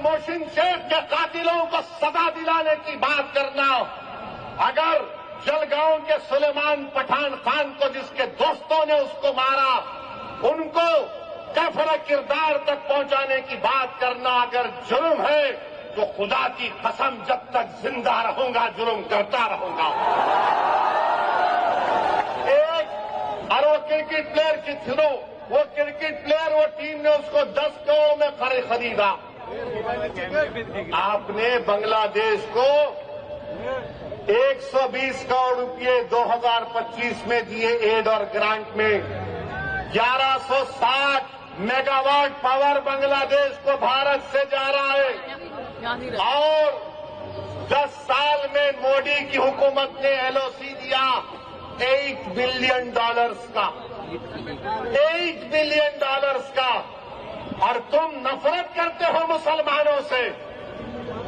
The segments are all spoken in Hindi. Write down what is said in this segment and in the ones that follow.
मोहसिन शेख के कातिलों को सजा दिलाने की बात करना, अगर जलगांव के सुलेमान पठान खान को जिसके दोस्तों ने उसको मारा, उनको कफर किरदार तक पहुंचाने की बात करना अगर जुर्म है, तो खुदा की कसम जब तक जिंदा रहूंगा जुर्म करता रहूंगा। वो क्रिकेट प्लेयर की थ्रो, वो क्रिकेट प्लेयर, वो टीम ने उसको 10 करोड़ में खरीदा। आपने बांग्लादेश को 120 करोड़ रुपए 2025 में दिए एड और ग्रांट में। 1160 मेगावाट पावर बांग्लादेश को भारत से जा रहा है और 10 साल में मोदी की हुकूमत ने एलओसी दिया $8 बिलियन का, $8 बिलियन का। और तुम नफरत करते हो मुसलमानों से।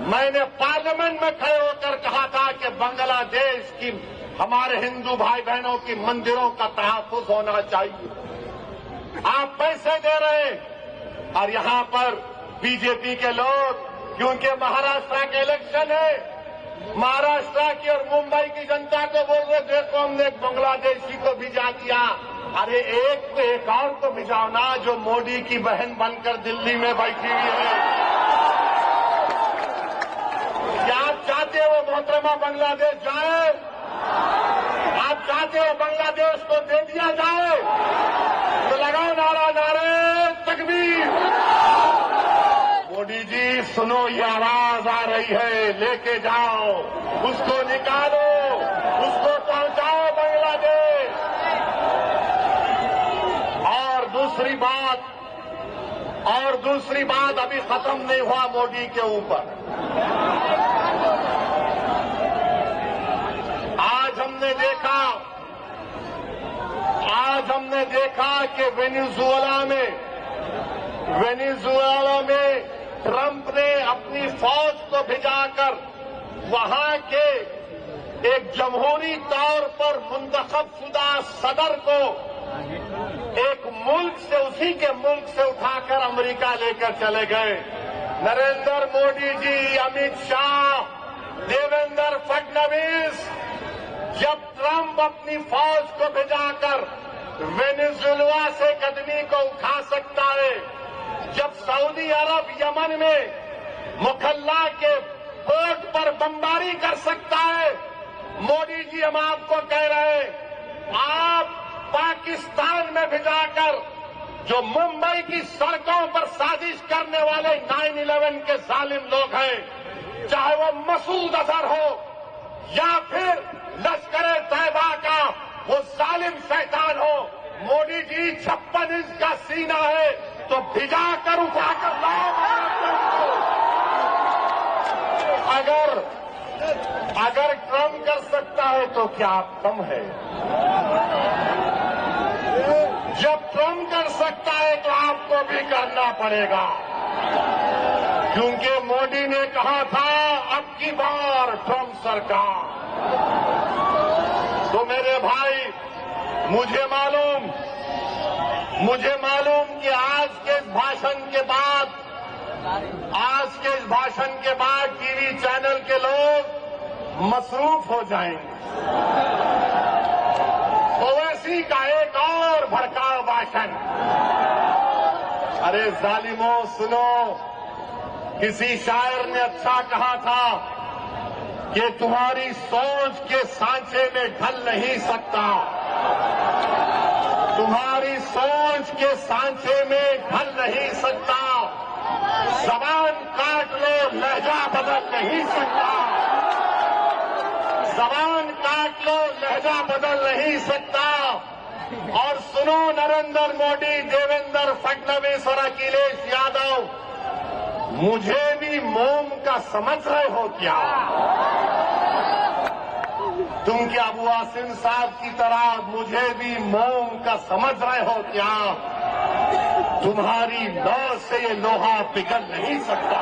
मैंने पार्लियामेंट में खड़े होकर कहा था कि बांग्लादेश की हमारे हिंदू भाई बहनों की मंदिरों का तहफ्फुज होना चाहिए। आप पैसे दे रहे हैं और यहां पर बीजेपी के लोग, क्योंकि महाराष्ट्र के इलेक्शन है, महाराष्ट्र की और मुंबई की जनता को बोल रहे देखो हमने एक बांग्लादेशी को भिजा दिया। अरे एक और को भिजाओ ना जो मोदी की बहन बनकर दिल्ली में बैठी हुई है। क्या आप चाहते हो मोहतरमा बांग्लादेश जाए? आप चाहते हो बांग्लादेश को दे दिया जाए? तो लगाओ नारा, नारे तकबीर। मोदी जी सुनो, ये आवाज आ रही है, लेके जाओ, उसको निकालो, उसको पहुंचाओ बांग्लादेश। और दूसरी बात अभी खत्म नहीं हुआ मोदी के ऊपर। आज हमने देखा कि वेनेजुएला में ट्रंप ने अपनी फौज को भिजाकर वहां के एक जमहूरी तौर पर मुंतखबशुदा सदर को एक मुल्क से, उसी के मुल्क से उठाकर अमेरिका लेकर चले गए। नरेंद्र मोदी जी, अमित शाह, देवेंद्र फडणवीस, जब ट्रंप अपनी फौज को भिजाकर वेनेजुएला से कदमी को उठा सकता है, जब सऊदी अरब यमन में मुखल्ला के पोर्ट पर बमबारी कर सकता है, मोदी जी हम आपको कह रहे हैं, आप पाकिस्तान में भिजाकर जो मुंबई की सड़कों पर साजिश करने वाले 9/11 के जालिम लोग हैं, चाहे वो मसूद अजहर हो या फिर लश्कर तैयबा का वो जालिम शैतान हो, मोदी जी 56 इंच का सीना है तो भिजाकर उठाकर लाओ। अगर ट्रंप कर सकता है तो क्या आप कम है? जब ट्रंप कर सकता है तो आपको भी करना पड़ेगा, क्योंकि मोदी ने कहा था अब की बार ट्रंप सरकार। तो मेरे भाई, मुझे मालूम कि आज के इस भाषण के बाद टीवी चैनल के लोग मसरूफ हो जाएंगे। ओवैसी का एक और भड़काऊ भाषण। अरे जालिमों सुनो, किसी शायर ने अच्छा कहा था कि तुम्हारी सोच के सांचे में ढल नहीं सकता, तुम्हारी सोच के सांचे में ढल नहीं सकता, जबान काट लो लहजा बदल नहीं सकता, जबान काट लो लहजा बदल नहीं सकता। और सुनो नरेंद्र मोदी, देवेंद्र फडणवीस और अखिलेश यादव, मुझे भी मोम का समझ रहे हो क्या? तुम क्या अबू आसिम साहब की तरह मुझे भी मोम का समझ रहे हो क्या? तुम्हारी लौ से ये लोहा पिघल नहीं सकता।